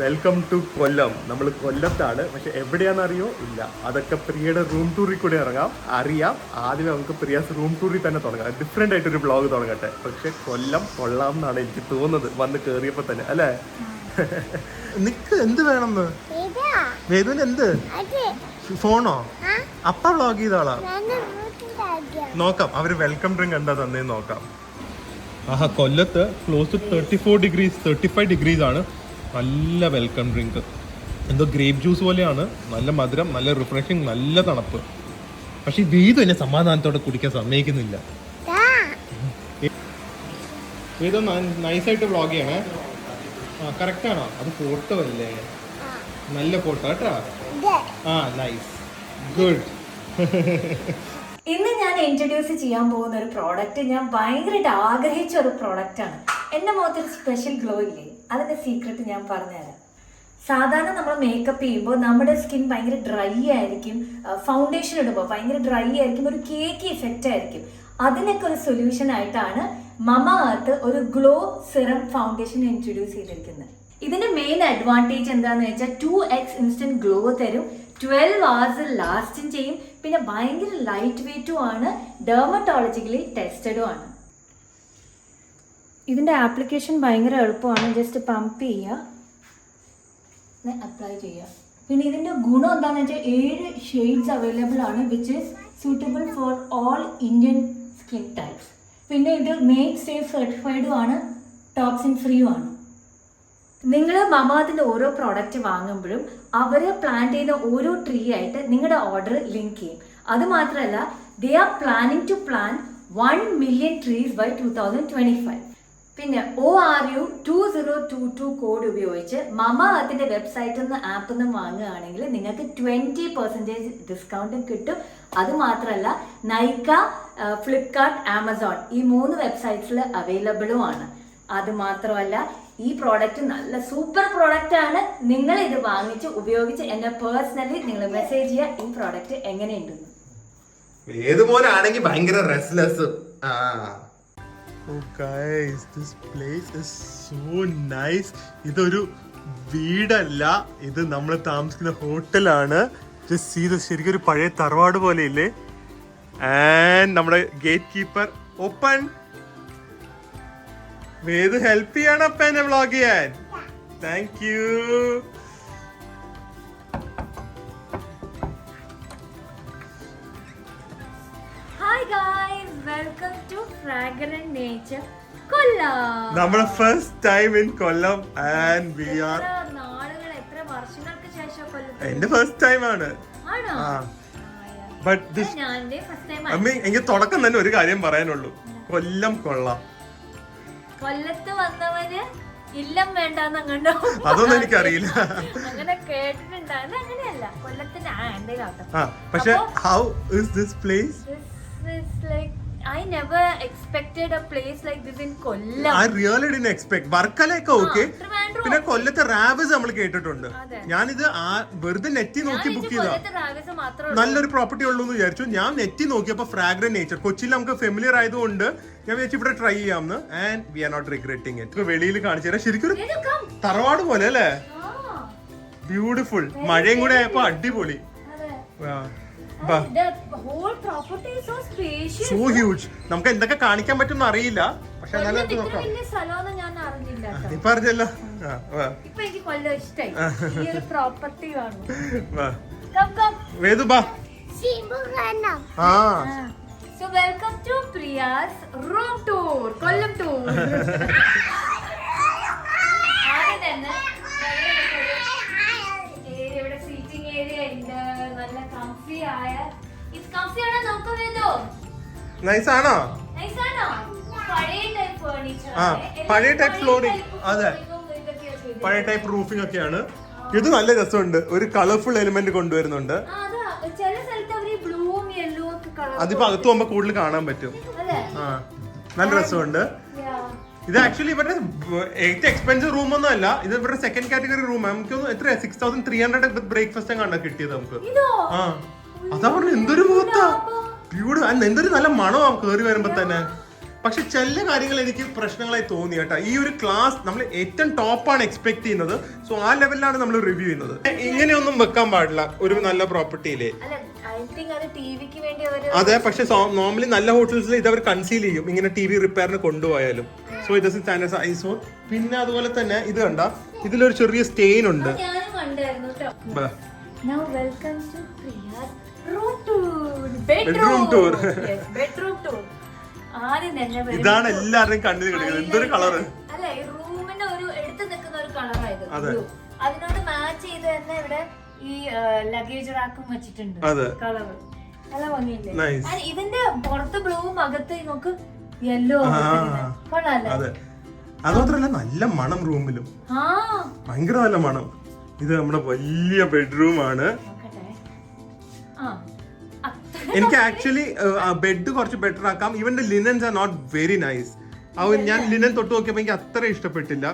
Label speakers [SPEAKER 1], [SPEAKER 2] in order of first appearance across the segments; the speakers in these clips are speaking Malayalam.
[SPEAKER 1] വെൽക്കം ടു കൊല്ലം. നമ്മൾ കൊല്ലത്താണ്, പക്ഷെ എവിടെയാണെന്നറിയോ ഇല്ല. അതൊക്കെ പ്രിയയുടെ റൂം ടൂറിൽ കൂടെ ഇറങ്ങാം, അറിയാം. ആദ്യമേ നമുക്ക് പ്രിയാസ് റൂം ടൂറിൽ തന്നെ തുടങ്ങാം. ഡിഫറെൻ്റ് ആയിട്ടൊരു വ്ളോഗ് തുടങ്ങട്ടെ. പക്ഷെ കൊല്ലം കൊള്ളാം എന്നാണ് എനിക്ക് തോന്നുന്നത് വന്ന് കയറിയപ്പോൾ തന്നെ, അല്ലേ? നിക്ക് എന്ത് വേണമെന്ന് വേദുവിന് എന്ത് ഫോണോ? അപ്പ വ്ളോഗ് ചെയ്താളാ. നോക്കാം അവര് വെൽക്കം ഡ്രിങ്ക് എന്താ തന്നേന്ന് നോക്കാം. ആഹാ, കൊല്ലത്ത് ക്ലോസ് ടു 34 ഡിഗ്രീസ് 35 ഡിഗ്രീസ് ആണ്. നല്ല വെൽക്കം ഡ്രിങ്ക്, എന്തോ ഗ്രേപ്പ് ജ്യൂസ് പോലെയാണ്. നല്ല മധുരം, നല്ല റിഫ്രഷിങ്, നല്ല തണുപ്പ്. പക്ഷെ ഈ വീതും എന്നെ സമാധാനത്തോടെ കുടിക്കാൻ സമ്മതിക്കുന്നില്ല. വീതോ നൈസായിട്ട് വ്ളോഗ് ചെയ്യണേ. ആ കറക്റ്റ് ആണോ? അത് ഫോട്ടോ അല്ലേ? നല്ല ഫോട്ടോ കേട്ടോ. ആ നൈസ്, ഗുഡ്.
[SPEAKER 2] ഇന്ന് ഞാൻ ഇൻട്രൊഡ്യൂസ് ചെയ്യാൻ പോകുന്ന ഒരു പ്രോഡക്റ്റ് ഞാൻ ഭയങ്കരമായിട്ട് ആഗ്രഹിച്ച ഒരു പ്രോഡക്റ്റാണ്. എൻ്റെ മുഖത്തൊരു സ്പെഷ്യൽ ഗ്ലോ ഇല്ലേ, അതിൻ്റെ സീക്രട്ട് ഞാൻ പറഞ്ഞുതരാം. സാധാരണ നമ്മൾ മേക്കപ്പ് ചെയ്യുമ്പോൾ നമ്മുടെ സ്കിൻ ഭയങ്കര ഡ്രൈ ആയിരിക്കും, ഫൗണ്ടേഷൻ ഇടുമ്പോൾ ഭയങ്കര ഡ്രൈ ആയിരിക്കും, ഒരു കേക്കി ഇഫക്റ്റ് ആയിരിക്കും. അതിനൊക്കെ ഒരു സൊല്യൂഷൻ ആയിട്ടാണ് മമാഅർത്ത് ഒരു ഗ്ലോ സിറം ഫൗണ്ടേഷൻ ഇൻട്രൊഡ്യൂസ് ചെയ്തിരിക്കുന്നത്. ഇതിന്റെ മെയിൻ അഡ്വാൻറ്റേജ് എന്താണെന്ന് വെച്ചാൽ 2x ഇൻസ്റ്റന്റ് ഗ്ലോ തരും, 12 hours ലാസ്റ്റിംഗ് ചെയ്യും, പിന്നെ ഭയങ്കര ലൈറ്റ് വെയ്റ്റും ആണ്, ഡെർമറ്റോളജിക്കലി ടെസ്റ്റഡും ആണ്. ഇതിന്റെ ആപ്ലിക്കേഷൻ ഭയങ്കര എളുപ്പമാണ്. ജസ്റ്റ് പമ്പ് ചെയ്യുക, അപ്ലൈ ചെയ്യുക. പിന്നെ ഇതിന്റെ ഗുണം എന്താണെന്ന് വെച്ചാൽ 7 ഷെയ്ഡ്സ് അവൈലബിൾ ആണ്, which is suitable for all Indian skin types. പിന്നെ ഇത് മെയ്ഡ് സേഫ് സർട്ടിഫൈഡും ആണ്, ടോക്സിൻ ഫ്രീയും ആണ്. നിങ്ങൾ മമാഅർത്തിന്റെ ഓരോ പ്രോഡക്റ്റ് വാങ്ങുമ്പോഴും അവർ പ്ലാൻ ചെയ്യുന്ന ഓരോ ട്രീ ആയിട്ട് നിങ്ങളുടെ ഓർഡർ ലിങ്ക് ചെയ്യും. അതുമാത്രമല്ല, they are planning to plan 1 million trees by 2025. പിന്നെ ORU2022 കോഡ് ഉപയോഗിച്ച് മമാഅർത്തിന്റെ വെബ്സൈറ്റിൽ നിന്ന് ആപ്പിൽ നിന്ന് വാങ്ങുകയാണെങ്കിൽ നിങ്ങൾക്ക് 20% ഡിസ്കൗണ്ടും കിട്ടും. അതുമാത്രമല്ല, നൈക്ക, ഫ്ലിപ്കാർട്ട്, ആമസോൺ ഈ 3 വെബ്സൈറ്റ്സിൽ അവൈലബിളും ആണ്. അതുമാത്രമല്ല, ഈ പ്രോഡക്റ്റ് നല്ല സൂപ്പർ പ്രോഡക്റ്റ് ആണ്. നിങ്ങൾ ഇത് വാങ്ങിച്ച് ഉപയോഗിച്ച് എന്നെ പേഴ്സണലി നിങ്ങൾ മെസ്സേജ് ചെയ്യുക ഈ പ്രോഡക്റ്റ് എങ്ങനെയുണ്ടെന്ന്.
[SPEAKER 1] ഏതുപോലെ ആണെങ്കിൽ ഭയങ്കര restless. Oh guys, this place is so nice. ഇതൊരു വീടല്ല, ഇത് നമ്മൾ താമസിക്കുന്ന ഹോട്ടലാണ്. Just see this, ശരിക്കും ഒരു പഴയ തറവാട് പോലെ ഇല്ലേ? ആൻഡ് നമ്മുടെ gate keeper open. Vedu help ചെയ്യണം അപ്പ എന്നെ വ്ളോഗ് ചെയ്യാൻ. Thank you.
[SPEAKER 2] Hi guys, welcome to fragrant nature Kollam.
[SPEAKER 1] നമ്മുടെ first time in Kollam and we are
[SPEAKER 2] നാളുകൾ, എത്ര വർഷങ്ങൾക്ക് ശേഷം കൊല്ലം.
[SPEAKER 1] എന്റെ ഫസ്റ്റ് ടൈം ആണ്.
[SPEAKER 2] ആണോ?
[SPEAKER 1] ബട്ട് ദിസ് അമ്മ, എനിക്ക് തുടക്കം തന്നെ ഒരു കാര്യം പറയാനുള്ളൂ, കൊല്ലം കൊള്ളാം.
[SPEAKER 2] കൊല്ലത്ത് വന്നവര് ഇല്ലം വേണ്ടെന്ന് കണ്ടോ?
[SPEAKER 1] അതൊന്നും എനിക്കറിയില്ല,
[SPEAKER 2] അങ്ങനെ കേട്ടിട്ടുണ്ട്. അത് അങ്ങനെയല്ല, കൊല്ലത്തിന്റെ
[SPEAKER 1] പക്ഷെ how is this place?
[SPEAKER 2] This is like I never expected a place like this in Kollam.
[SPEAKER 1] I really didn't expect. വർക്കലയൊക്കെ ഓക്കെ, പിന്നെ കൊല്ലത്തെ റാവസ് നമ്മൾ കേട്ടിട്ടുണ്ട്. ഞാനിത് വെറുതെ നെറ്റി നോക്കി ബുക്ക് ചെയ്ത നല്ലൊരു പ്രോപ്പർട്ടി ഉള്ളൂ എന്ന് വിചാരിച്ചു. ഞാൻ നെറ്റി നോക്കിയപ്പോ ഫ്രാഗ്രന്റ് നേച്ചർ, കൊച്ചിയിൽ നമുക്ക് ഫെമിലിയർ ആയതുകൊണ്ട് ഞാൻ വിചാരിച്ചു ഇവിടെ ട്രൈ ചെയ്യാമെന്ന്. And we are not regretting it. വെളിയിൽ കാണിച്ചു തരാം. ശരിക്കും തറവാട് പോലെ അല്ലേ? ബ്യൂട്ടിഫുൾ. മഴയും കൂടെ ആയപ്പോ അടിപൊളി. So huge. നമുക്ക് എന്തൊക്കെ കാണിക്കാൻ പറ്റും അറിയില്ല, പക്ഷെ പറഞ്ഞല്ലോ. വേദു ബാ.
[SPEAKER 2] So welcome to Priya's room tour, Kollam tour. ഇവിടെ സീറ്റിംഗ് ഏരിയ ഉണ്ട്, നല്ല കംഫി ആയ. ഇത് കംഫി ആണോ നോക്കൂ വേദു?
[SPEAKER 1] നൈസ് ആണോ?
[SPEAKER 2] നൈസ് ആണോ? പഴയ ടൈപ്പ് ഫർണിച്ചർ,
[SPEAKER 1] പഴയ ടൈപ്പ് ഫ്ലോറിംഗ്. അതെ, പഴയ ടൈപ്പ് റൂഫിംഗ് ഒക്കെയാണ്. ഇത് നല്ല രസമുണ്ട്, ഒരു കളർഫുൾ എലിമെന്റ് കൊണ്ടുവരുന്നുണ്ട്. അതിപ്പോ അകത്ത് പോകുമ്പോ കൂടുതൽ കാണാൻ പറ്റും. നല്ല രസമുണ്ട്. ഇത് ആക്ച്വലി ഇവരുടെ ഏറ്റവും എക്സ്പെൻസീവ് റൂം ഒന്നും അല്ല, ഇത് ഇവരുടെ സെക്കൻഡ് കാറ്റഗറി റൂം. നമുക്ക് എത്ര 6300 വിത്ത് ബ്രേക്ക്ഫാസ്റ്റ് കണ്ട കിട്ടിയത് നമുക്ക്. ആ അതാ പറഞ്ഞു, എന്തൊരു മൂത്ത ബ്യൂട്ടി, എന്തൊരു നല്ല മണമാ കേറി വരുമ്പോ തന്നെ. പക്ഷെ ചില കാര്യങ്ങൾ എനിക്ക് പ്രശ്നങ്ങളായി തോന്നി കേട്ടോ. ഈ ഒരു ക്ലാസ് നമ്മൾ ഏറ്റവും ടോപ്പാണ് എക്സ്പെക്ട് ചെയ്യുന്നത്. സോ ആ ലെവലിലാണ് നമ്മൾ റിവ്യൂ ചെയ്യുന്നത്. ഇങ്ങനെയൊന്നും വെക്കാൻ പാടില്ല ഒരു നല്ല പ്രോപ്പർട്ടിയില്. അതെ, പക്ഷെ നോർമലി നല്ല ഹോട്ടൽസിൽ ഇത് അവർ കൺസീൽ ചെയ്യും ഇങ്ങനെ ടി വി റിപ്പയറിന് കൊണ്ടുപോയാലും. സോ ഇത് സ്റ്റാൻഡേർഡ് ഐസോ. പിന്നെ അതുപോലെ തന്നെ ഇത് കണ്ട, ഇതിലൊരു ചെറിയ സ്റ്റെയിൻ ഉണ്ട്. ഇതാണ് എല്ലാവരുടെയും കണ്ണിൽ കിടക്കുന്നത്. എന്തൊരു കളറ്
[SPEAKER 2] അല്ലെ, റൂമിന്റെ ഒരു എടുത്തു നിൽക്കുന്ന ഒരു കളറായിരുന്നു. അതിനോട് മാച്ച് ചെയ്ത് തന്നെ ഇവിടെ ഈ ലഗേജ് റാക്കും വെച്ചിട്ടുണ്ട്. കളറ് നല്ല ഭംഗിയില്ലേ? ഇതിന്റെ പുറത്ത് ബ്ലൂവും അകത്ത് നമുക്ക് യെല്ലോ കൊള്ളാല്ലേ?
[SPEAKER 1] അതുമാത്രല്ല നല്ല മണം റൂമിലും, ഭയങ്കര നല്ല മണം. ഇത് നമ്മുടെ വലിയ ബെഡ്റൂം ആണ്. എനിക്ക് ആക്ച്വലി ബെഡ് കുറച്ച് ബെറ്റർ ആക്കാം. ഇവന്റെ linens are not very nice. ഞാൻ ലിനൻ തൊട്ട് നോക്കിയപ്പോ എനിക്ക് അത്ര ഇഷ്ടപ്പെട്ടില്ല.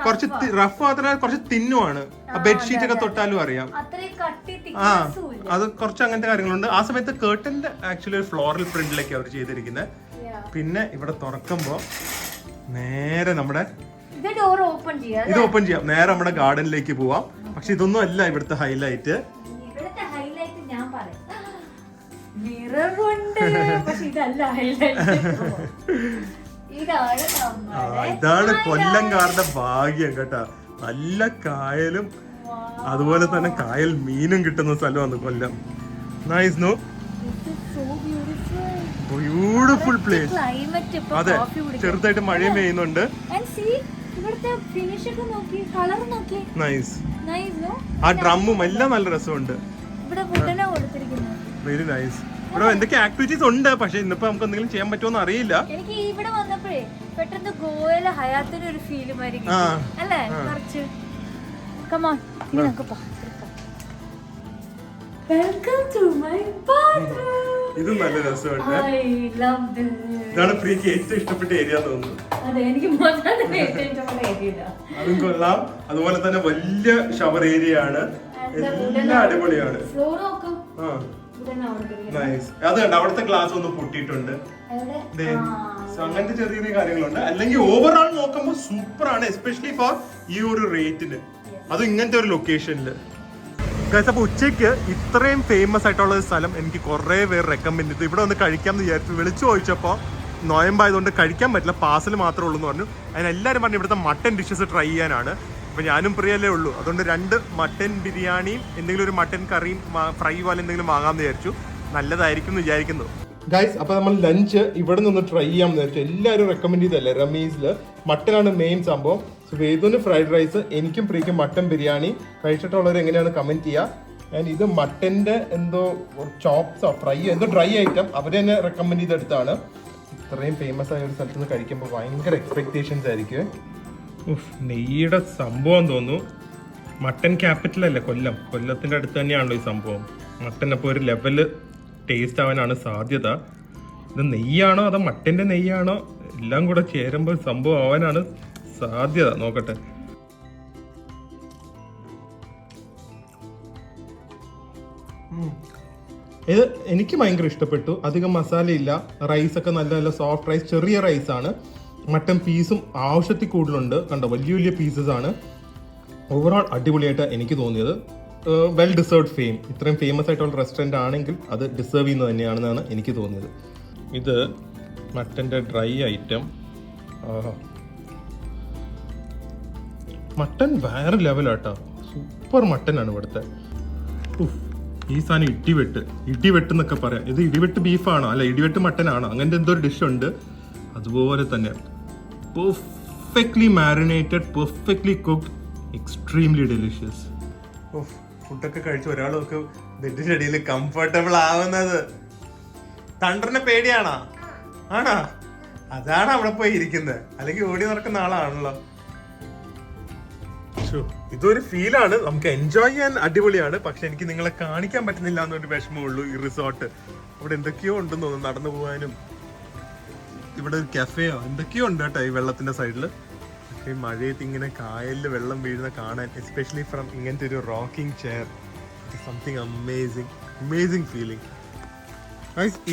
[SPEAKER 1] കുറച്ച് റഫ് മാത്രമല്ല, കുറച്ച് തിന്നുമാണ്. ബെഡ്ഷീറ്റ് ഒക്കെ തൊട്ടാലും അറിയാം. അത് കുറച്ച് അങ്ങനത്തെ കാര്യങ്ങളുണ്ട്. ആ സമയത്ത് കേർട്ടന്റെ ആക്ച്വലി ഒരു ഫ്ലോറൽ പ്രിന്റിലേക്ക് അവർ ചെയ്തിരിക്കുന്നത്. പിന്നെ ഇവിടെ തുറക്കുമ്പോ നേരെ നമ്മുടെ ഇത് ഓപ്പൺ ചെയ്യാം, നേരെ നമ്മുടെ ഗാർഡനിലേക്ക് പോവാം. പക്ഷെ ഇതൊന്നും അല്ല ഇവിടുത്തെ ഹൈലൈറ്റ്. ഇതാണ് കൊല്ലംകാരുടെ ഭാഗ്യം കേട്ടാ. നല്ല കായലും അതുപോലെ തന്നെ കായൽ മീനും കിട്ടുന്ന സ്ഥലമാണ് Kollam. Nice no? Beautiful place. അതെ, ചെറുതായിട്ട് മഴയും പെയ്യുന്നുണ്ട്. നൈസ്. ആ ഡ്രമ്മും എല്ലാം നല്ല രസമുണ്ട്. Very nice. ഇവിടെ എന്തൊക്കെ ആക്ടിവിറ്റീസ് ഉണ്ട്, പക്ഷെ ഇന്നിപ്പോ നമുക്ക് എന്തെങ്കിലും ചെയ്യാൻ പറ്റുമോ എന്ന് അറിയില്ല.
[SPEAKER 2] എനിക്ക് ഇവിടെ വന്നപ്പോഴേ പെട്ടെന്ന് ഗോവയില ഹയാത്തിന് ഒരു ഫീല് അല്ലേ? കുറച്ച് come on, welcome to my bathroom.
[SPEAKER 1] ഇത് നല്ല രസമുണ്ട്. ഇതാണ് പ്രിയക്ക് ഏറ്റവും ഇഷ്ടപ്പെട്ട ഏരിയ തോന്നുന്നു. അതും കൊള്ളാം. അതുപോലെ തന്നെ വലിയ ഷവർ ഏരിയ ആണ്. എല്ലാം അടിപൊളിയാണ്. അത് കണ്ട അവിടുത്തെ ഗ്ലാസ് ഒന്ന് പൊട്ടിയിട്ടുണ്ട്. അങ്ങനത്തെ ചെറിയ ചെറിയ കാര്യങ്ങളുണ്ട്. അല്ലെങ്കിൽ ഓവറോൾ നോക്കുമ്പോൾ സൂപ്പർ ആണ്, എസ്പെഷ്യലി ഫോർ ഈ ഒരു റേറ്റിന്, അതും ഇങ്ങനത്തെ ഒരു ലൊക്കേഷനില്. അപ്പൊ ഉച്ചയ്ക്ക് ഇത്രയും ഫേമസ് ആയിട്ടുള്ള ഒരു സ്ഥലം എനിക്ക് കുറെ പേര് റെക്കമെൻഡ് ചെയ്തു. ഇവിടെ വന്ന് കഴിക്കാമെന്ന് വിചാരിച്ചു. വിളിച്ചു ചോദിച്ചപ്പോൾ നോയമ്പായതുകൊണ്ട് കഴിക്കാൻ പറ്റില്ല, പാർസൽ മാത്രമേ ഉള്ളൂ എന്ന് പറഞ്ഞു. അതിനെല്ലാവരും പറഞ്ഞു ഇവിടുത്തെ മട്ടൻ ഡിഷസ് ട്രൈ ചെയ്യാനാണ്. അപ്പോൾ ഞാനും പ്രിയല്ലേ ഉള്ളൂ. അതുകൊണ്ട് 2 മട്ടൻ ബിരിയാണിയും എന്തെങ്കിലും ഒരു മട്ടൻ കറിയും ഫ്രൈ പോലെ എന്തെങ്കിലും വാങ്ങാമെന്ന് വിചാരിച്ചു. നല്ലതായിരിക്കും എന്ന് വിചാരിക്കുന്നു. ഗൈസ്, അപ്പോൾ നമ്മൾ ലഞ്ച് ഇവിടെ നിന്ന് ട്രൈ ചെയ്യാമെന്ന് വിചാരിച്ചു. എല്ലാവരും റെക്കമെൻഡ് ചെയ്തല്ലേ റമീസിൽ. മട്ടനാണ് മെയിൻ സംഭവം. സോ വേദുവിന് ഫ്രൈഡ് റൈസ്, എനിക്കും പ്രിയക്കും മട്ടൻ ബിരിയാണി. കഴിച്ചിട്ടുള്ളവർ എങ്ങനെയാണ് കമൻറ്റ് ചെയ്യുക. ആൻഡ് ഇത് മട്ടൻ്റെ എന്തോ ചോപ്സോ ഫ്രൈയോ എന്തോ ഡ്രൈ ഐറ്റം അവർ തന്നെ റെക്കമെൻഡ് ചെയ്തെടുത്താണ്. ഇത്രയും ഫേമസ് ആയ ഒരു സ്ഥലത്ത് നിന്ന് കഴിക്കുമ്പോൾ ഭയങ്കര എക്സ്പെക്ടേഷൻസ് ആയിരിക്കും. നെയ്യുടെ സംഭവം തോന്നുന്നു. മട്ടൻ ക്യാപിറ്റൽ അല്ലേ കൊല്ലം. കൊല്ലത്തിൻ്റെ അടുത്ത് തന്നെയാണല്ലോ ഈ സംഭവം. മട്ടൻ അപ്പോൾ ഒരു ലെവല് ടേസ്റ്റ് ആവാനാണ് സാധ്യത. ഇത് നെയ്യാണോ അതോ മട്ടൻ്റെ നെയ്യാണോ എല്ലാം കൂടെ ചേരുമ്പോൾ സംഭവം ആവാനാണ് സാധ്യത. നോക്കട്ടെ. ഇത് എനിക്ക് ഭയങ്കര ഇഷ്ടപ്പെട്ടു. അധികം മസാലയില്ല. റൈസൊക്കെ നല്ല നല്ല സോഫ്റ്റ് റൈസ്, ചെറിയ റൈസാണ്. മട്ടൻ പീസും ആവശ്യത്തിൽ കൂടുതലുണ്ട്. കണ്ടോ, വലിയ വലിയ പീസസ് ആണ്. ഓവറോൾ അടിപൊളിയായിട്ട് എനിക്ക് തോന്നിയത്. Well deserved fame. ഇത്രയും ഫേമസ് ആയിട്ടുള്ള റെസ്റ്റോറൻറ്റ് ആണെങ്കിൽ അത് ഡിസേർവ് ചെയ്യുന്നത് തന്നെയാണെന്നാണ് എനിക്ക് തോന്നിയത്. ഇത് മട്ടൻ്റെ ഡ്രൈ ഐറ്റം. മട്ടൻ വേറെ ലെവലാട്ടോ. സൂപ്പർ മട്ടനാണ് ഇവിടുത്തെ. ഈ സാധനം ഇടിവെട്ട് എന്നൊക്കെ പറയാം. ഇത് ഇടിവെട്ട് ബീഫാണോ അല്ല ഇടിവെട്ട് മട്ടനാണോ അങ്ങനത്തെ എന്തോ ഒരു ഡിഷ് ഉണ്ട്. അതുപോലെ തന്നെ perfectly marinated, perfectly cooked, extremely delicious. ഫുഡൊക്കെ കഴിച്ച് ഒരാളൊക്കെ ബെഡിന്റെ അടിയിൽ കംഫർട്ടബിൾ ആവുന്നത്. തണ്ടറിനെ പേടിയാണോ? ആണോ? അതാണ് അവിടെ പോയി ഇരിക്കുന്നത്. അല്ലെങ്കിൽ ഓടി നടക്കുന്ന ആളാണല്ലോ. ഇതൊരു ഫീലാണ്. നമുക്ക് എൻജോയ് ചെയ്യാൻ അടിപൊളിയാണ്. പക്ഷെ എനിക്ക് നിങ്ങളെ കാണിക്കാൻ പറ്റുന്നില്ല എന്നൊരു വിഷമമുള്ളൂ. ഈ റിസോർട്ട് അവിടെ എന്തൊക്കെയോ ഉണ്ടെന്ന് തോന്നുന്നു നടന്നു പോകാനും. ഇവിടെ ഒരു കഫേയോ എന്തൊക്കെയോ ഉണ്ട് കേട്ടോ ഈ വെള്ളത്തിന്റെ സൈഡിൽ. പക്ഷേ മഴയത്ത് ഇങ്ങനെ കായലിൽ വെള്ളം വീഴുന്ന കാണാൻ, എസ്പെഷ്യലി ഫ്രം ഇങ്ങനത്തെ ഒരു rocking chair, something amazing feeling.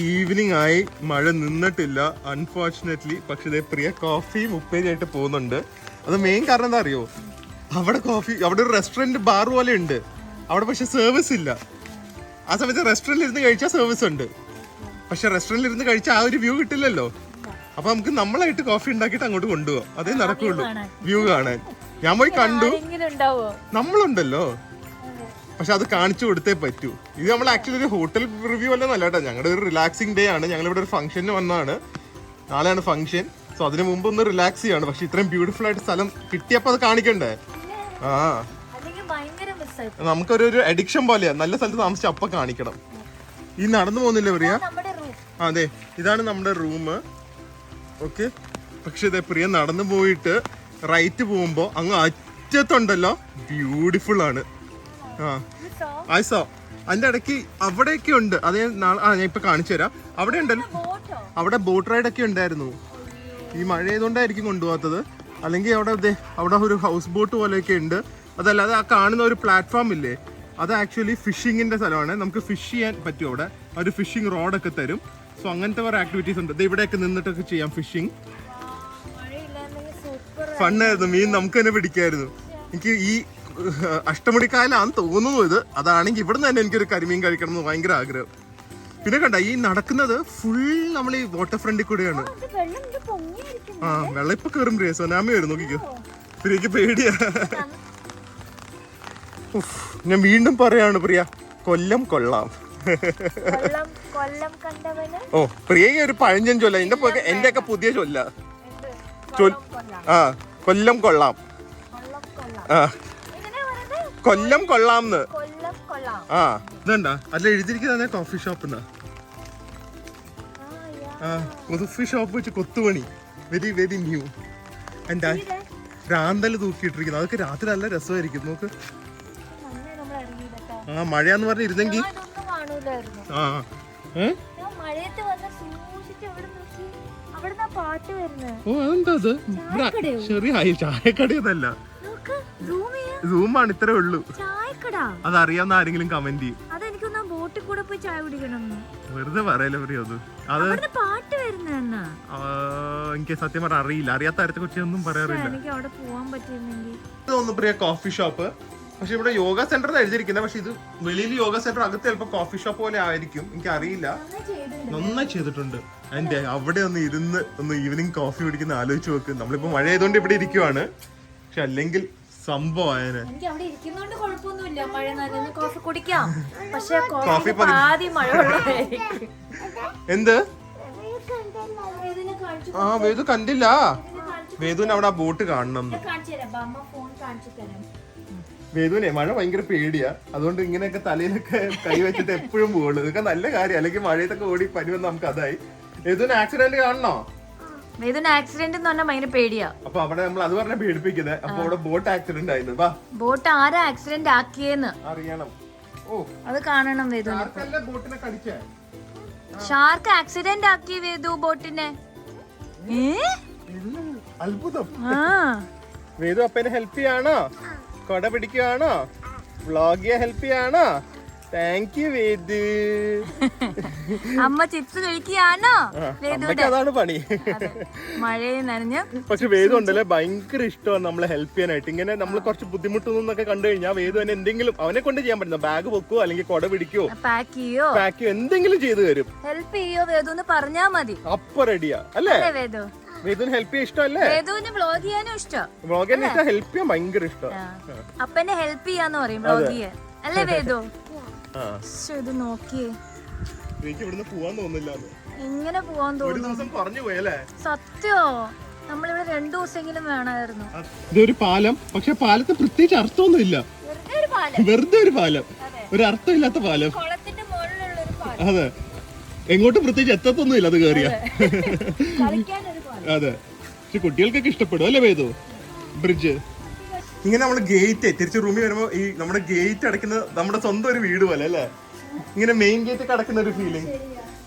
[SPEAKER 1] Evening ആയി, മഴ നിന്നിട്ടില്ല അൺഫോർച്ചുനേറ്റ്ലി. പക്ഷെ പ്രിയ കോഫിയും ഉപ്പേരിയായിട്ട് പോകുന്നുണ്ട്. അത് മെയിൻ കാരണം എന്താ അറിയോ, അവിടെ അവിടെ ഒരു റെസ്റ്റോറന്റ് ബാർ പോലെ ഉണ്ട് അവിടെ, പക്ഷെ സർവീസ് ഇല്ല. ആ സമയത്ത് റെസ്റ്റോറന്റിൽ ഇരുന്ന് കഴിച്ചാൽ സർവീസ് ഉണ്ട്, പക്ഷെ റെസ്റ്റോറന്റിൽ ഇരുന്ന് കഴിച്ചാൽ ആ ഒരു വ്യൂ കിട്ടില്ലല്ലോ. അപ്പൊ നമുക്ക് നമ്മളായിട്ട് കോഫി ഉണ്ടാക്കിയിട്ട് അങ്ങോട്ട് കൊണ്ടുപോകാം, അതേ നടക്കുള്ളൂ വ്യൂ കാണാൻ. ഞാൻ പോയി കണ്ടു, നമ്മളുണ്ടല്ലോ, പക്ഷെ അത് കാണിച്ചു കൊടുത്തേ പറ്റൂ. ഇത് നമ്മൾ ആക്ച്വലി ഒരു ഹോട്ടൽ റിവ്യൂ അല്ല നല്ല കേട്ടോ. ഞങ്ങളുടെ ഒരു റിലാക്സിങ് ഡേ ആണ്, ഞങ്ങൾ ഇവിടെ ഒരു ഫംഗ്ഷന് വന്നതാണ്. നാളെയാണ് ഫംഗ്ഷൻ. സോ അതിന് മുമ്പ് ഒന്ന് റിലാക്സ് ചെയ്യാണ്. പക്ഷെ ഇത്രയും ബ്യൂട്ടിഫുൾ ആയിട്ട് സ്ഥലം കിട്ടിയപ്പോ അത് കാണിക്കണ്ടേ. ആ നമുക്കൊരു അഡിക്ഷൻ പോലെയാ, നല്ല സ്ഥലത്ത് താമസിച്ച് അപ്പൊ കാണിക്കണം. ഈ നടന്നു പോകുന്നില്ലേ പ്രിയ? അതെ, ഇതാണ് നമ്മുടെ റൂം. ഓക്കെ, പക്ഷെ ഇതേ പ്രിയ നടന്നു പോയിട്ട് റൈറ്റ് പോകുമ്പോ അങ്ങ് അറ്റത്തുണ്ടല്ലോ ബ്യൂട്ടിഫുൾ ആണ്. ആ സോ അതിന്റെ ഇടയ്ക്ക് അവിടെയൊക്കെ ഉണ്ട്. അതേ ഞാൻ ഇപ്പൊ കാണിച്ചു തരാം. അവിടെ ഉണ്ടല്ലോ, അവിടെ ബോട്ട് റൈഡ് ഒക്കെ ഉണ്ടായിരുന്നു. ഈ മഴ ആയതുകൊണ്ടായിരിക്കും കൊണ്ടുപോകാത്തത്, അല്ലെങ്കിൽ അവിടെ ഒരു ഹൗസ് ബോട്ട് പോലെയൊക്കെ ഉണ്ട്. അതല്ലാതെ ആ കാണുന്ന ഒരു പ്ലാറ്റ്ഫോം ഇല്ലേ, അത് ആക്ച്വലി ഫിഷിങ്ങിന്റെ സ്ഥലമാണ്. നമുക്ക് ഫിഷ് ചെയ്യാൻ പറ്റും അവിടെ. ഒരു ഫിഷിംഗ് റോഡൊക്കെ തരും. സോ അങ്ങനത്തെ കുറെ ആക്ടിവിറ്റീസ് ഉണ്ട്. ഇവിടെയൊക്കെ നിന്നിട്ടൊക്കെ ചെയ്യാം ഫിഷിംഗ്. ഫണ്ണായിരുന്നു, മീൻ നമുക്ക് തന്നെ പിടിക്കായിരുന്നു. എനിക്ക് ഈ അഷ്ടമുടിക്കായലാന്ന് തോന്നുന്നു ഇത്. അതാണെങ്കിൽ ഇവിടെ നിന്ന് തന്നെ എനിക്കൊരു കരിമീൻ കഴിക്കണം എന്ന് ഭയങ്കര ആഗ്രഹം. പിന്നെ കണ്ട ഈ നടക്കുന്നത് ഫുൾ നമ്മൾ ഈ വാട്ടർ ഫ്രണ്ടിൽ കൂടെയാണ്. ആ വെള്ളം ഇപ്പൊ കയറും പ്രിയ, സുനാമി വരും നോക്കിക്കോ. പ്രിയക്ക് പേടിയാ. ഞാൻ വീണ്ടും പറയാണ് പ്രിയ, കൊല്ലം കൊള്ളാം. ഓ പ്രിയ ഒരു പഴഞ്ചൻ ചൊല്ല, എന്റെ ഒക്കെ പുതിയ ചൊല്ല. ആ കൊല്ലം കൊള്ളാം. ആ കൊല്ലം കൊള്ളാംന്ന്. ആ ഇതണ്ടാ അതിൽ എഴുതിയിരിക്കുന്ന കോഫി ഷോപ്പ്. ആ കോഫി ഷോപ്പ് വെച്ച് കൊത്തുപണി, വെരി വെരി ന്യൂ. എന്താ രാന്തല് തൂക്കിയിട്ടിരിക്കുന്നത്, അതൊക്കെ രാത്രി നല്ല രസമായിരിക്കും. നോക്ക്, ആ മഴയാന്ന് പറഞ്ഞിരുന്നെങ്കിൽ. ആ ഓ അതെന്താ അത്? ചെറിയ ചായക്കടയൊന്നല്ല, റൂമാണ്, ഇത്രേ ഉള്ളൂ. അതറിയാവുന്ന ആരെങ്കിലും കമന്റ് ചെയ്യും. വെറുതെ പറയല്ലോ പ്രിയ. അത് എനിക്ക് സത്യം പറഞ്ഞാൽ അറിയില്ല, അറിയാത്ത കാര്യത്തെ കുറിച്ച് ഒന്നും പറയാറില്ല. തോന്നുന്നു പ്രിയ കോഫി ഷോപ്പ്. പക്ഷെ ഇവിടെ യോഗ സെന്റർ എഴുതിയിരിക്കുന്നത്, പക്ഷെ ഇത് വെളിയിൽ യോഗ സെന്റർ, അകത്ത് ചിലപ്പോൾ കോഫി ഷോപ്പ് പോലെ ആയിരിക്കും, എനിക്ക് അറിയില്ല. നന്നായി ചെയ്തിട്ടുണ്ട്. അതിന്റെ അവിടെ ഒന്ന് ഇരുന്ന് ഒന്ന് ഈവനിങ് കോഫി കുടിക്കുന്ന ആലോചിച്ച് നോക്ക്. നമ്മളിപ്പോ മഴ ആയതുകൊണ്ട് ഇവിടെ ഇരിക്കുവാണ്, പക്ഷെ അല്ലെങ്കിൽ സംഭവം ആയനെ. കോഫി എന്ത്? ആ വേദു കണ്ടില്ല, വേദുവിന് അവിടെ ആ ബോട്ട് കാണണം. വേദുവിനെ മഴ ഭയങ്കര പേടിയാ, അതുകൊണ്ട് ഇങ്ങനെയൊക്കെ തലയിലൊക്കെ കൈ വെച്ചിട്ട് എപ്പോഴും പോകുള്ളൂ. ഇതൊക്കെ നല്ല കാര്യം, അല്ലെങ്കിൽ മഴയത്തൊക്കെ ഓടി പനി വന്ന് നമുക്ക് അതായി. വേദുവിന് ആക്സിഡന്റ് കാണണോ?
[SPEAKER 2] വേദുവിന് ആക്സിഡന്റ് എന്ന് പറഞ്ഞാൽ ഭയങ്കര പേടിയാ.
[SPEAKER 1] അപ്പൊ അവിടെ നമ്മൾ അത് പറഞ്ഞ പേടിപ്പിക്കുന്നത്. അപ്പൊ അവിടെ ബോട്ട് ആക്സിഡന്റ് ആയിരുന്നു.
[SPEAKER 2] ബോട്ട് ആരാ ആക്സിഡന്റ് ആക്കിയെന്ന് അറിയണം.
[SPEAKER 1] ഓ അത് കാണണം വേദുവിന്. ബോട്ടിനെ കടിച്ചേ
[SPEAKER 2] ഷാർക്ക് ആക്സിഡന്റ് ആക്കി വേദു ബോട്ടിനെ.
[SPEAKER 1] അത്ഭുതം. വേദു അപ്പനെ ഹെൽപ്പ് ചെയ്യാണോ? കൊട പിടിക്കുകയാണോ? വ്ളോഗ് ചെയ്യാൻ ഹെൽപ്പ് ചെയ്യാണോ? Thank you Vedu.
[SPEAKER 2] അമ്മ ചിപ്സ് കഴിക്കുകയാണോ?
[SPEAKER 1] അതാണ് പണി.
[SPEAKER 2] മഴയെ നനഞ്ഞ്.
[SPEAKER 1] പക്ഷെ വേദു ഉണ്ടല്ലേ ഭയങ്കര ഇഷ്ടമാണ് നമ്മളെ ഹെൽപ്പ് ചെയ്യാനായിട്ട്. ഇങ്ങനെ നമ്മൾ കുറച്ച് ബുദ്ധിമുട്ടൊന്നൊക്കെ കണ്ടു കഴിഞ്ഞാൽ വേദു തന്നെ എന്തെങ്കിലും അവനെ കൊണ്ട് ചെയ്യാൻ പറ്റുന്ന, ബാഗ് വെക്കോ അല്ലെങ്കിൽ കൊട പിടിക്കോ പാക്ക് ചെയ്യോ എന്തെങ്കിലും ചെയ്തു തരും.
[SPEAKER 2] ഹെൽപ്പ് ചെയ്യോ വേദു എന്ന് പറഞ്ഞാ മതി,
[SPEAKER 1] അപ്പൊ റെഡിയാ അല്ലേ
[SPEAKER 2] വേദു?
[SPEAKER 1] വേദുവിന് ഹെൽപ്പ് ചെയ്യാൻ ഇഷ്ടമല്ലേ?
[SPEAKER 2] വേദുവിന് വ്ളോഗ് ചെയ്യാനും ഇഷ്ടം.
[SPEAKER 1] വ്ളോഗ് ചെയ്യാൻ ഇഷ്ടം, ഹെൽപ്പ് ചെയ്യാൻ ഭയങ്കര ഇഷ്ടം.
[SPEAKER 2] അപ്പനെ ഹെൽപ്പ് ചെയ്യാന്ന് പറയും വ്ളോഗ് ചെയ്യാൻ, അല്ലേ വേദു? ഇത് നോക്കിയേ,
[SPEAKER 1] എനിക്ക് ഇവിടുന്ന് പോവാൻ തോന്നില്ല.
[SPEAKER 2] ഇങ്ങനെ പോവാൻ തോന്നുന്നു. സത്യോ, നമ്മളിവിടെ 2 ദിവസമെങ്കിലും വേണമായിരുന്നു.
[SPEAKER 1] ഇതൊരു പാലം, പക്ഷെ പാലത്ത് പ്രത്യേകിച്ച് അർത്ഥമൊന്നും ഇല്ല, വെറുതെ ഒരു പാലം, ഒരു അർത്ഥമില്ലാത്ത പാലം. അതെ, എങ്ങോട്ടും പ്രത്യേകിച്ച് എത്തത്തൊന്നും ഇല്ല അത് കേറിയ. അതെ, പക്ഷെ കുട്ടികൾക്കൊക്കെ ഇഷ്ടപ്പെടും അല്ലേ വേദു? ബ്രിഡ്ജ് ഇങ്ങനെ നമ്മള് ഗേറ്റ് തിരിച്ച് റൂമിൽ വരുമ്പോ ഈ നമ്മുടെ ഗേറ്റ് അടയ്ക്കുന്നത് നമ്മുടെ സ്വന്തം ഒരു വീട് പോലെ അല്ലേ? ഇങ്ങനെ മെയിൻ ഗേറ്റ് ഒക്കെ അടക്കുന്ന ഒരു ഫീലിംഗ്.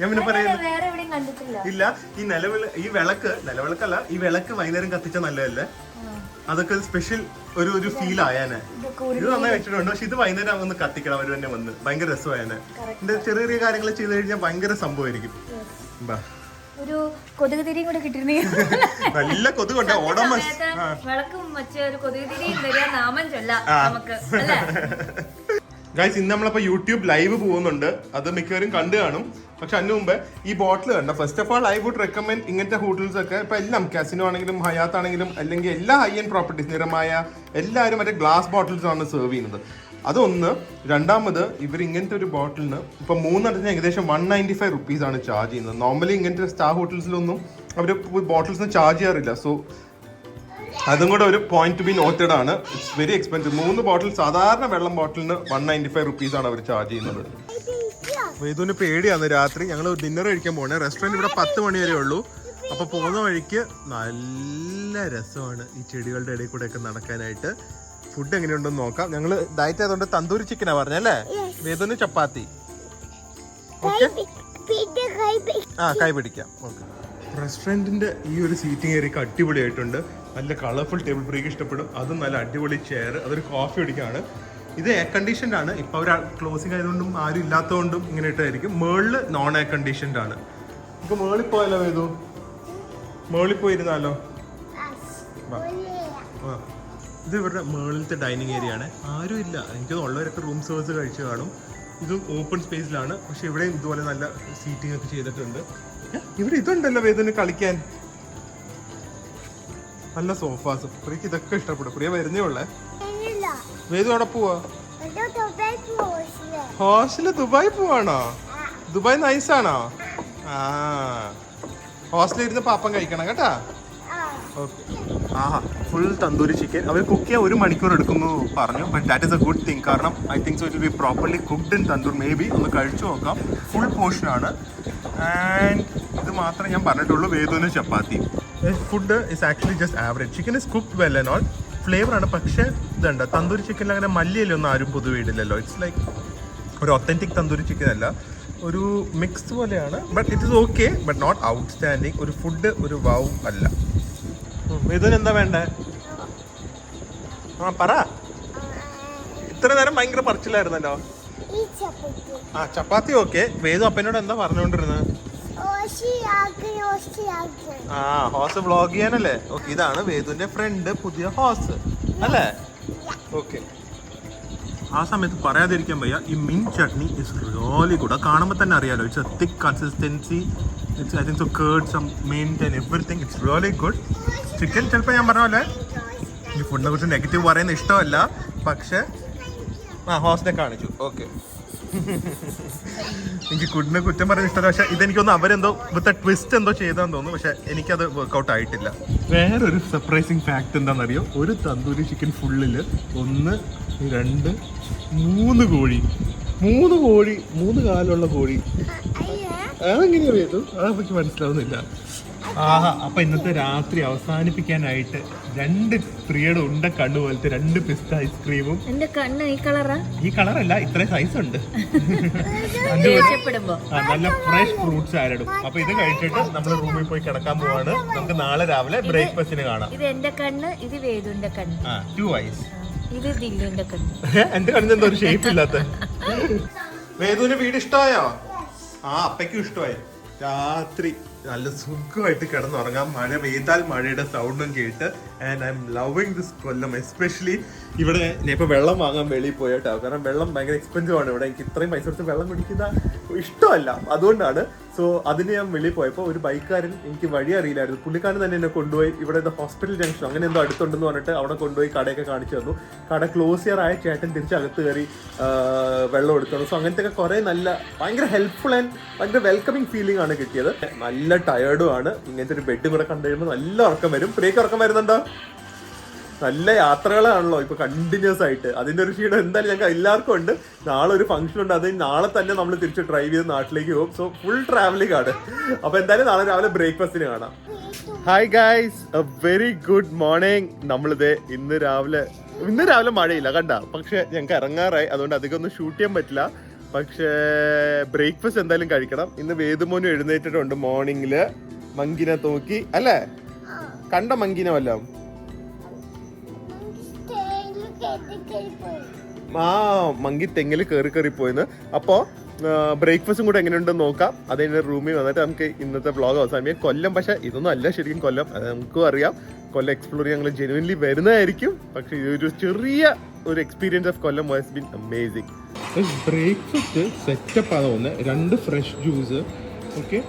[SPEAKER 1] ഞാൻ പിന്നെ പറയുന്നത്
[SPEAKER 2] വേറെ എവിടെയും കണ്ടിട്ടില്ല.
[SPEAKER 1] ഇല്ല. ഈ നിലവിളക്കല്ല, ഈ വിളക്ക് വൈകുന്നേരം കത്തിച്ച നല്ലതല്ലേ? അതൊക്കെ സ്പെഷ്യൽ ഒരു ഫീൽ ആയാനെ. ഇത് നന്നായി വെച്ചിട്ടുണ്ട്. പക്ഷെ ഇത് വൈകുന്നേരം ഒന്ന് കത്തിക്കണം അവർ തന്നെ വന്ന്. ഭയങ്കര രസമായാനെ. ഇതിന്റെ ചെറിയ ചെറിയ കാര്യങ്ങൾ ചെയ്ത് കഴിഞ്ഞാൽ ഭയങ്കര സംഭവമായിരിക്കും.
[SPEAKER 2] ഒരു കൊതുക് തിരിയും കൂടെ കിട്ടിയിരുന്നെങ്കിൽ
[SPEAKER 1] നല്ല കൊതുകുണ്ട്. ഓടമസ്
[SPEAKER 2] വിളക്കും വെച്ച് ഒരു കൊതുക് തിരിയും തരാൻ നാമം ചൊല്ലാം നമുക്ക്.
[SPEAKER 1] ഗൈസ്, ഇന്ന് നമ്മളപ്പോ യൂട്യൂബ് ലൈവ് പോകുന്നുണ്ട്. അത് മിക്കവരും കണ്ടു കാണും. പക്ഷെ അതിന് മുമ്പ് ഈ ബോട്ടിൽ കണ്ട. First of all I would recommend ഇങ്ങനത്തെ ഹോട്ടൽസ് ഒക്കെ. ഇപ്പൊ എല്ലാം കാസിനോ ആണെങ്കിലും ഹയാത്ത് ആണെങ്കിലും അല്ലെങ്കിൽ എല്ലാ ഹൈ എൻഡ് പ്രോപ്പർട്ടീസ് നിറമായ എല്ലാവരും മറ്റേ ഗ്ലാസ് ബോട്ടിൽസ് ആണ് സെർവ് ചെയ്യുന്നത്. അതൊന്ന്. രണ്ടാമത് ഇവർ ഇങ്ങനത്തെ ഒരു ബോട്ടിലിന് ഇപ്പൊ 3 ഏകദേശം 195 rupees ആണ് ചാർജ് ചെയ്യുന്നത്. നോർമലി ഇങ്ങനത്തെ സ്റ്റാർ ഹോട്ടൽസിലൊന്നും അവർ ബോട്ടിൽസിന് ചാർജ് ചെയ്യാറില്ല. സോ അതും കൂടെ ഒരു പോയിന്റ് ടു ബി നോട്ടഡ് ആണ്. It's very expensive. 3 ബോട്ടിൽ സാധാരണ വെള്ളം ബോട്ടിലിന് 195 rupees ആണ് അവർ ചാർജ് ചെയ്യുന്നത്. വേദുവിന് പേടിയാണ്. രാത്രി ഞങ്ങൾ ഡിന്നർ കഴിക്കാൻ പോകണേ. റെസ്റ്റോറൻറ്റ് ഇവിടെ 10 മണി വരെ ഉള്ളൂ. അപ്പൊ പോകുന്ന വഴിക്ക് നല്ല രസമാണ് ഈ ചെടികളുടെ ഇടയിൽ കൂടെ ഒക്കെ നടക്കാനായിട്ട്. ഫുഡ് എങ്ങനെയുണ്ടെന്ന് നോക്കാം. ഞങ്ങൾ ഡയറ്റ് ആയതുകൊണ്ട് തന്തൂരി ചിക്കനാ പറഞ്ഞല്ലേ? വേദുവിന് ചപ്പാത്തി. കൈ പിടിക്കാം. ഓക്കെ. റെസ്റ്റോറൻറ്റിന്റെ ഈ ഒരു സീറ്റിംഗ് ഏരിയ അടിപൊളിയായിട്ടുണ്ട്. നല്ല കളർഫുൾ ടേബിൾ. പ്രിയക്ക് ഇഷ്ടപ്പെടും. അതും നല്ല അടിപൊളി ചെയർ. അതൊരു കോഫി കുടിക്കാണ്. ഇത് എയർ കണ്ടീഷൻഡ് ആണ്. ഇപ്പൊ അവർ ക്ലോസിംഗ് ആയതുകൊണ്ടും ആരും ഇല്ലാത്തതുകൊണ്ടും ഇങ്ങനെ ഇട്ടായിരിക്കും. മേളിൽ നോൺ എയർ കണ്ടീഷൻഡ് ആണ്. ഇപ്പൊ മേളിൽ പോയാലോ വേദു? മേളിൽ പോയിരുന്നാലോ? ഇത് ഇവരുടെ മേളിലത്തെ ഡൈനിങ് ഏരിയ ആണ്. ആരും ഇല്ല. എനിക്ക് ഉള്ളവരൊക്കെ റൂം സർവീസ് കഴിച്ചു കാണും. ഇത് ഓപ്പൺ സ്പേസിലാണ്. പക്ഷെ ഇവിടെയും ഇതുപോലെ നല്ല സീറ്റിംഗ് ഒക്കെ ചെയ്തിട്ടുണ്ട്. ഇവിടെ ഇതുണ്ടല്ലോ വേദന കളിക്കാൻ. നല്ല സോഫാസ്. പ്രിയക്ക് ഇതൊക്കെ ഇഷ്ടപ്പെടും. പ്രിയ വരുന്നേ ഉള്ളേ. വേദു അവിടെ പോവാ? ഹോസ്റ്റലില് ദുബായ് പോവാണോ? ദുബായ് നൈസാണോ? ഹോസ്റ്റലിൽ ഇരുന്ന് പാപ്പം കഴിക്കണം കേട്ടാ. ഓക്കെ. ആഹാ, ഫുൾ തന്തൂരി ചിക്കൻ. അവർ കുക്ക് ചെയ്യാൻ 1 മണിക്കൂർ എടുക്കുന്നു പറഞ്ഞു. But that is a good thing. കാരണം I think so it will be properly cooked in tandoor. Maybe ഒന്ന് കഴിച്ചു നോക്കാം. ഫുൾ പോർഷനാണ്. ആൻഡ് ഇത് മാത്രമേ ഞാൻ പറഞ്ഞിട്ടുള്ളൂ. വേദുവിന് chapati. Food is actually just average. Chicken is cooked well and all. ഫ്ലേവറാണ്. പക്ഷേ ഇതുണ്ട് തന്തൂരി ചിക്കനിൽ അങ്ങനെ മല്ലിയിലൊന്നും ആരും പൊതുവെ ഇടില്ലല്ലോ. ഇറ്റ്സ് ലൈക്ക് ഒരു ഒത്തൻറ്റിക് തന്തൂരി ചിക്കൻ അല്ല. ഒരു മിക്സ് പോലെയാണ്. But it is okay. But not outstanding. ഒരു ഫുഡ് ഒരു വൗ അല്ല. ഇതിന് എന്താ വേണ്ടേ? പറ. ഇത്ര നേരം ഭയങ്കര പറച്ചിലായിരുന്നല്ലോ. ചപ്പാത്തി ഓക്കെ. വേദു അപ്പനോട് എന്താ പറഞ്ഞോണ്ടിരുന്നത്? ഹോസ് വ്ളോഗ് ചെയ്യാനല്ലേ? ഓക്കെ. ഇതാണ് വേദുവിന്റെ ഫ്രണ്ട് പുതിയ ഹോസ് അല്ലേ? ഓക്കെ. ആ സമയത്ത് പറയാതിരിക്കാൻ വയ്യ. ഈ മിൻ ചട്നി ഇസ് റിയലി ഗുഡ്. അത് കാണുമ്പോൾ തന്നെ അറിയാലോ. It's a thick consistency. It's I think so curds some mint and everything. It's really good. Chicken ചിലപ്പോൾ ഞാൻ പറഞ്ഞ പോലെ ഈ ഫുഡിനെ കുറിച്ച് നെഗറ്റീവ് പറയുന്ന ഇഷ്ടമല്ല. പക്ഷേ ഹോസ്റ്റെ കാണിച്ചു. ഓക്കെ. എനിക്ക് ഫുഡിനെ കുറ്റം പറയുന്ന ഇഷ്ടമല്ല. പക്ഷെ ഇതെനിക്കൊന്ന് അവരെന്തോ വിത്ത് ട്വിസ്റ്റ് എന്തോ ചെയ്താന്ന് തോന്നുന്നു. പക്ഷെ എനിക്കത് വർക്കൗട്ട് ആയിട്ടില്ല. വേറൊരു സർപ്രൈസിങ് ഫാക്ട് എന്താണെന്നറിയോ? ഒരു തന്തൂരി ചിക്കൻ ഫുള്ളില് 1, 2, 3 കോഴി. 3 കാലുള്ള കോഴി. അതെങ്ങനെയാ വേദു? അതെനിക്ക് മനസ്സിലാവുന്നില്ല. ആഹാ. അപ്പൊ ഇന്നത്തെ രാത്രി അവസാനിപ്പിക്കാനായിട്ട് 2 പ്രിയയുടെ ഉണ്ട കണ്ണു പോലത്തെ 2 പിസ്ത ഐസ്ക്രീമും. എന്റെ കണ്ണ് ഈ കളറല്ല, ഇത്രയും സൈസ് ഉണ്ട്. നല്ല ഫ്രഷ് ഫ്രൂട്ട്സ് സാലഡും. അപ്പൊ ഇത് കഴിച്ചിട്ട് നമ്മൾ റൂമിൽ പോയി കിടക്കാൻ പോവാണ്. നമുക്ക് നാളെ രാവിലെ ബ്രേക്ക്ഫാസ്റ്റിന് കാണാം. ഇത് എന്റെ കണ്ണ്, ഇത് വേദുവിന്റെ കണ്ണ്. 2 ഐസ്. ഇത് ദില്ലുവിന്റെ കണ്ണ്. എന്റെ കണ്ണിന് എന്തോ ഒരു ഷേപ്പ് ഇല്ലാത്ത. വേദുവിന് വീട് ഇഷ്ടമായോ? അപ്പയ്ക്കും ഇഷ്ടമായി. രാത്രി നല്ല സുഖമായിട്ട് കിടന്നുറങ്ങാം. മഴ പെയ്താൽ മഴയുടെ സൗണ്ടും കേട്ട്. And I M loving this Kollam. Especially ഇവിടെ ഞാൻ ഇപ്പോൾ വെള്ളം വാങ്ങാൻ വെളിയിൽ പോയിട്ടോ. കാരണം വെള്ളം ഭയങ്കര എക്സ്പെൻസീവ് ആണ് ഇവിടെ. എനിക്ക് ഇത്രയും പൈസ കൊടുത്ത് വെള്ളം കുടിക്കുന്ന ഇഷ്ടമല്ല. അതുകൊണ്ടാണ്. സോ അതിന് ഞാൻ വെളിയിൽ പോയപ്പോൾ ഒരു ബൈക്കുകാരൻ, എനിക്ക് വഴി അറിയില്ലായിരുന്നു, പുള്ളിക്കാരൻ തന്നെ എന്നെ കൊണ്ടുപോയി ഇവിടെ ഹോസ്പിറ്റൽ ജംഗ്ഷൻ അങ്ങനെ എന്തോ അടുത്തുണ്ടെന്ന് പറഞ്ഞിട്ട് അവിടെ കൊണ്ടുപോയി കടയൊക്കെ കാണിച്ചു തന്നു. കട ക്ലോസ് ചെയ്യാറായ ചേട്ടൻ തിരിച്ചകത്ത് കയറി വെള്ളം എടുത്തു. സോ അങ്ങനത്തെ കുറേ നല്ല ഭയങ്കര ഹെൽപ്ഫുൾ ആൻഡ് ഭയങ്കര വെൽക്കമിങ് ഫീലിംഗ് ആണ് കിട്ടിയത്. നല്ല ടയേർഡും ആണ്. ഇങ്ങനത്തെ ഒരു ബെഡ് കൂടെ കണ്ടു കഴിയുമ്പോൾ നല്ല ഉറക്കം വരും. പ്രിയക്ക് ഉറക്കം വരുന്നുണ്ടോ? നല്ല യാത്രകളാണല്ലോ ഇപ്പൊ കണ്ടിന്യൂസ് ആയിട്ട്. അതിന്റെ ഒരു ക്ഷീണം എന്തായാലും ഞങ്ങൾക്ക് എല്ലാവർക്കും ഉണ്ട്. നാളെ ഒരു ഫംഗ്ഷൻ ഉണ്ട്. അത് നാളെ തന്നെ നമ്മൾ തിരിച്ച് ഡ്രൈവ് ചെയ്ത് നാട്ടിലേക്ക് പോകും. സോ ഫുൾ ട്രാവലിംഗ് ആണ്. അപ്പൊ എന്തായാലും നാളെ രാവിലെ ബ്രേക്ക്ഫാസ്റ്റിന് കാണാം. Hi guys, A very good morning. നമ്മളിത് ഇന്ന് രാവിലെ മഴയില്ല കണ്ട. പക്ഷെ ഞങ്ങൾക്ക് ഇറങ്ങാറായി. അതുകൊണ്ട് അധികം ഒന്നും ഷൂട്ട് ചെയ്യാൻ പറ്റില്ല. പക്ഷേ ബ്രേക്ക്ഫാസ്റ്റ് എന്തായാലും കഴിക്കണം. ഇന്ന് വേദുമോനും എഴുന്നേറ്റിട്ടുണ്ട് മോർണിംഗില് മങ്കിനെ നോക്കി അല്ലേ? കണ്ട മങ്കിനെ വല്ലാം? മങ്കി തെങ്ങിൽ കയറി പോയിന്ന്. അപ്പോ ബ്രേക്ക്ഫാസ്റ്റും കൂടെ എങ്ങനെയുണ്ടെന്ന് നോക്കാം. അതിന്റെ റൂമിൽ വന്നിട്ട് നമുക്ക് ഇന്നത്തെ വ്ളോഗ് അവസാനിപ്പിക്കാം. കൊല്ലം പക്ഷെ ഇതൊന്നും അല്ല ശരിക്കും കൊല്ലം, അത് നമുക്കും അറിയാം. കൊല്ലം എക്സ്പ്ലോർ ചെയ്യാൻ ഞങ്ങൾ ജെനുവിൻലി വരുന്നതായിരിക്കും. പക്ഷെ ഇതൊരു ചെറിയ ഒരു experience of Kollam was been amazing. Breakfast setup ആണ് തോന്നുന്നത്. 2 fresh juice, okay,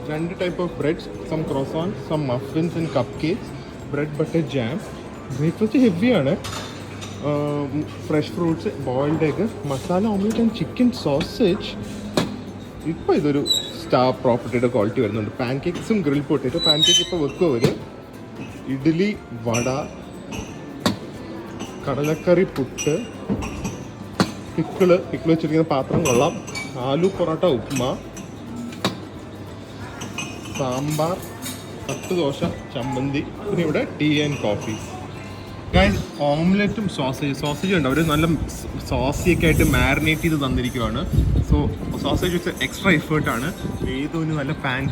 [SPEAKER 1] 2 type of breads, some croissant, some muffins and cupcakes, bread butter jam. Breakfast ഹെവിയാണ്. Fresh fruits, boiled egg, masala omelette and chicken sausage. ഇപ്പോൾ ഇതൊരു സ്റ്റാർ പ്രോപ്പർട്ടിയുടെ ക്വാളിറ്റി വരുന്നുണ്ട്. പാൻ കേക്ക്സും ഗ്രിൽ പൊട്ടേറ്റോ. പാൻ കേക്ക് ഇപ്പോൾ വെക്കും അവർ. ഇഡ്ഡലി, വട, കടലക്കറി, പുട്ട്, പിക്കിള് വെച്ചിരിക്കുന്ന പാത്രം കൊള്ളാം. ആലു പൊറോട്ട, ഉപ്മ, സാമ്പാർ, 10 ദോശ, ചമ്മന്തി, പിന്നെ ഇവിടെ ടീ ആൻഡ് കോഫി. ഓംലെറ്റും സോസേജ് ഉണ്ട്. അവർ നല്ല സോസിയൊക്കെ ആയിട്ട് മാരിനേറ്റ് ചെയ്ത് തന്നിരിക്കുവാണ്. സോ സോസേജ് വെച്ച് എക്സ്ട്രാ എഫേർട്ടാണ്. ഏതൊരു നല്ല പാൻ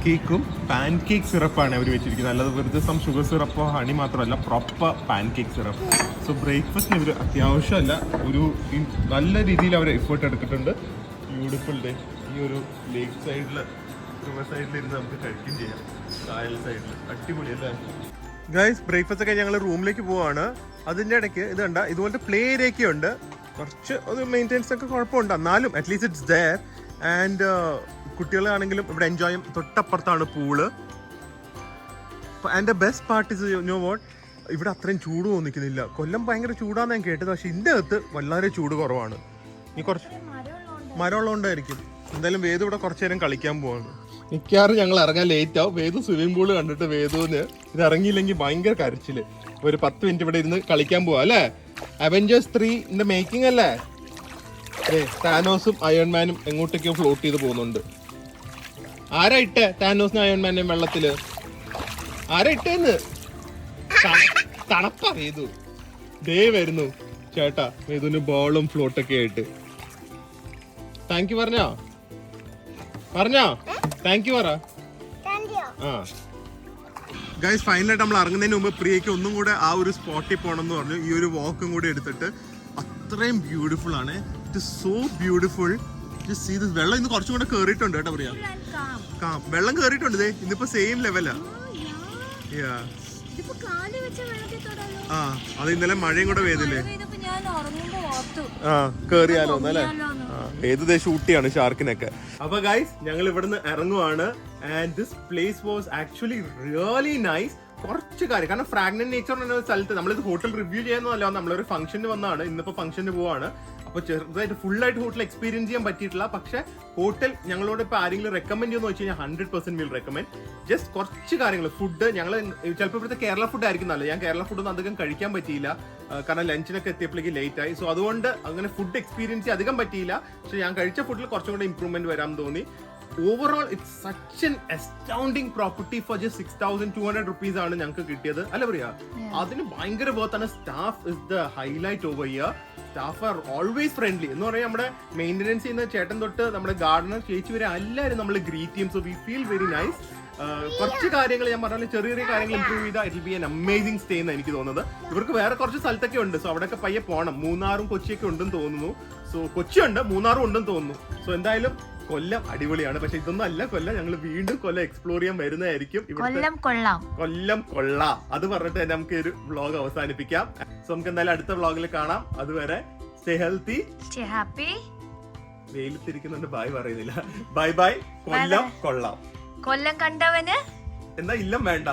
[SPEAKER 1] കേക്ക് സിറപ്പാണ് അവർ വെച്ചിരിക്കുന്നത്. അല്ലാതെ വെറുതെ സം ഷുഗർ സിറപ്പോ ഹണി മാത്രമല്ല, proper pan cake syrup. So ബ്രേക്ക്ഫാസ്റ്റിന് ഇവർ അത്യാവശ്യമല്ല ഒരു നല്ല രീതിയിൽ അവർ എഫേർട്ട് എടുത്തിട്ടുണ്ട്. Beautiful day. ഈ ഒരു ലേക്ക് സൈഡിൽ, റിവർ സൈഡിലിരുന്ന് നമുക്ക് കഴിക്കുകയും ചെയ്യാം. കായൽ സൈഡിൽ അടിപൊളി അല്ലേ ഗൈസ്? ബ്രേക്ക്ഫാസ്റ്റ് ഒക്കെ ഞങ്ങൾ റൂമിലേക്ക് പോവാണ്. അതിൻ്റെ ഇടയ്ക്ക് ഇത് കണ്ട ഇതുപോലത്തെ പ്ലേ ഏരിയയൊക്കെ ഉണ്ട്. കുറച്ച് ഒരു മെയിൻ്റെനൻസ് ഒക്കെ കുഴപ്പമുണ്ട്, എന്നാലും അറ്റ്ലീസ്റ്റ് ഇറ്റ്സ് ദെയർ. ആൻഡ് കുട്ടികളാണെങ്കിലും ഇവിടെ എൻജോയ് ചെയ്യും. തൊട്ടപ്പുറത്താണ് pool. And the best part is no what, ഇവിടെ അത്രയും ചൂട് തോന്നിക്കുന്നില്ല. കൊല്ലം ഭയങ്കര ചൂടാന്ന് ഞാൻ കേട്ടത്, പക്ഷെ ഇതിൻ്റെ അകത്ത് വളരെ ചൂട് കുറവാണ്. ഈ കുറച്ച് മരമുള്ളതുകൊണ്ടായിരിക്കും. എന്തായാലും വേദു ഇവിടെ കുറച്ചു നേരം കളിക്കാൻ പോവാണ്. മിക്കവാറും ഞങ്ങൾ ഇറങ്ങാൻ ലേറ്റ് ആവും. വേദു സ്വിമ്മിംഗ് പൂള് കണ്ടിട്ട് വേദുവിന് ഇത് ഇറങ്ങിയില്ലെങ്കിൽ ഭയങ്കര കരച്ചില്. ഒരു 10 മിനിറ്റ് ഇവിടെ ഇരുന്ന് കളിക്കാൻ പോവാ അല്ലേ? അവെഞ്ചേഴ്സ് 3 മേക്കിംഗ് അല്ലേ? താനോസും അയൺമാനും എങ്ങോട്ടേക്കോ ഫ്ലോട്ട് ചെയ്ത് പോകുന്നുണ്ട്. ആരാ ഇട്ടേ താനോസിനും അയൺമാനും വെള്ളത്തില്? ആരാ ഇട്ടേന്ന്? തണുപ്പാ വേദു. ദേ വരുന്നു ചേട്ടാ വേദുവിന് ബോളും ഫ്ലോട്ടൊക്കെ ആയിട്ട്. താങ്ക് യു പറഞ്ഞോ താങ്ക് യു പറ. ആ ഗൈസ്, ഫൈനലായിട്ട് നമ്മൾ ഇറങ്ങുന്നതിന് മുമ്പ് പ്രിയയ്ക്ക് ഒന്നും കൂടെ ആ ഒരു സ്പോട്ടിൽ പോകണം എന്ന് പറഞ്ഞു. ഈ ഒരു വാക്കും കൂടെ എടുത്തിട്ട് അത്രയും ബ്യൂട്ടിഫുൾ ആണ്. It is so beautiful. വെള്ളം ഇന്ന് കുറച്ചും കൂടെ കേറിയിട്ടുണ്ട് കേട്ടോ പ്രിയ. വെള്ളം കേറിയിട്ടുണ്ട്. ഇതേ ഇന്നിപ്പോ സെയിം ലെവലാ. ആ അത് ഇന്നലെ മഴയും കൂടെ പെയ്തില്ലേ? ആ കേറിയാലോ അല്ലേ? ഏത് ഷൂട്ട് ചെയ്യാണ് ഷാർക്കിനൊക്കെ. അപ്പൊ ഗൈസ് ഞങ്ങൾ ഇവിടുന്ന് ഇറങ്ങുവാണ്. And this place was actually really nice. കുറച്ച് കാര്യം, കാരണം ഫ്രാഗ്രന്റ് നേച്ചർ എന്ന സ്ഥലത്ത് നമ്മളിത് ഹോട്ടൽ റിവ്യൂ ചെയ്യുന്നതല്ല, നമ്മളൊരു ഫംഗ്ഷന് വന്നതാണ്. ഇന്നിപ്പോ ഫംഗ്ഷന് പോവാണ്. അപ്പോൾ ചെറുതായിട്ട് ഫുള്ളായിട്ട് ഹോട്ടൽ എക്സ്പീരിയൻസ് ചെയ്യാൻ പറ്റിയിട്ടില്ല. പക്ഷേ ഹോട്ടൽ ഞങ്ങളോട് ഇപ്പോൾ ആരെങ്കിലും റെക്കമെൻഡ് ചെയ്യുമെന്ന് വെച്ച് കഴിഞ്ഞാൽ 100% വിൽ റെക്കമെൻഡ്. ജസ്റ്റ് കുറച്ച് കാര്യങ്ങൾ, ഫുഡ് ഞങ്ങൾ ചിലപ്പോൾ ഇവിടുത്തെ കേരള ഫുഡ് ആയിരിക്കും നല്ലത്. ഞാൻ കേരള ഫുഡൊന്നും അധികം കഴിക്കാൻ പറ്റിയില്ല, കാരണം ലഞ്ചിനൊക്കെ എത്തിയപ്പോഴേക്ക് ലേറ്റ് ആയി. സോ അതുകൊണ്ട് അങ്ങനെ ഫുഡ് എക്സ്പീരിയൻസ് അധികം പറ്റിയില്ല. പക്ഷേ ഞാൻ കഴിച്ച ഫുഡിൽ കുറച്ചും കൂടെ ഇമ്പ്രൂവ്മെന്റ് വരാൻ തോന്നി. Overall it's such an astounding property for just 6,200 rupees ആണ് ഞങ്ങൾക്ക് കിട്ടിയത് അല്ല പറയാ. അതിന് ഭയങ്കര ബർത്താണ്. Staff is the highlight over here. Staff are always friendly എന്ന് പറയാം. നമ്മുടെ മെയിൻ്റെനൻസ് ചെയ്യുന്ന ചേട്ടൻ തൊട്ട് നമ്മുടെ ഗാർഡനർ ചേച്ചി വരെ എല്ലാവരും നമ്മൾ ഗ്രീറ്റ് ചെയ്യും. So we feel very nice. കുറച്ച് കാര്യങ്ങൾ ഞാൻ പറഞ്ഞാൽ ചെറിയ ചെറിയ കാര്യങ്ങൾ ഇംപ്രൂവ് ചെയ്താൽ it will B an amazing stay എന്ന് എനിക്ക് തോന്നുന്നത്. ഇവർക്ക് വേറെ കുറച്ച് സ്ഥലത്തൊക്കെ ഉണ്ട്. സോ അവിടെയൊക്കെ പയ്യെ പോകണം. മൂന്നാറും കൊച്ചിയൊക്കെ ഉണ്ടെന്ന് തോന്നുന്നു. സോ കൊച്ചി ഉണ്ട്, മൂന്നാറും ഉണ്ടെന്ന് തോന്നുന്നു. സോ എന്തായാലും കൊല്ലം അടിപൊളിയാണ്. പക്ഷെ ഇതൊന്നും അല്ല കൊല്ലം. ഞങ്ങൾ വീണ്ടും കൊല്ലം എക്സ്പ്ലോർ ചെയ്യാൻ വരുന്നതായിരിക്കും. കൊല്ലം കൊള്ളാം അത് പറഞ്ഞിട്ട് തന്നെ നമുക്ക് ഒരു വ്ളോഗ് അവസാനിപ്പിക്കാം. സോ നമുക്ക് എന്തായാലും അടുത്ത വ്ളോഗിൽ കാണാം. അതുവരെ സ്റ്റേ ഹെൽത്തി, സ്റ്റേ ഹാപ്പി. വെയിലത്തിരിക്കുന്നുണ്ട് ബൈ പറയുന്നില്ല. Bye bye. കൊല്ലം കൊള്ളാം. കൊല്ലം കണ്ടവന് എന്താ ഇല്ലം വേണ്ട.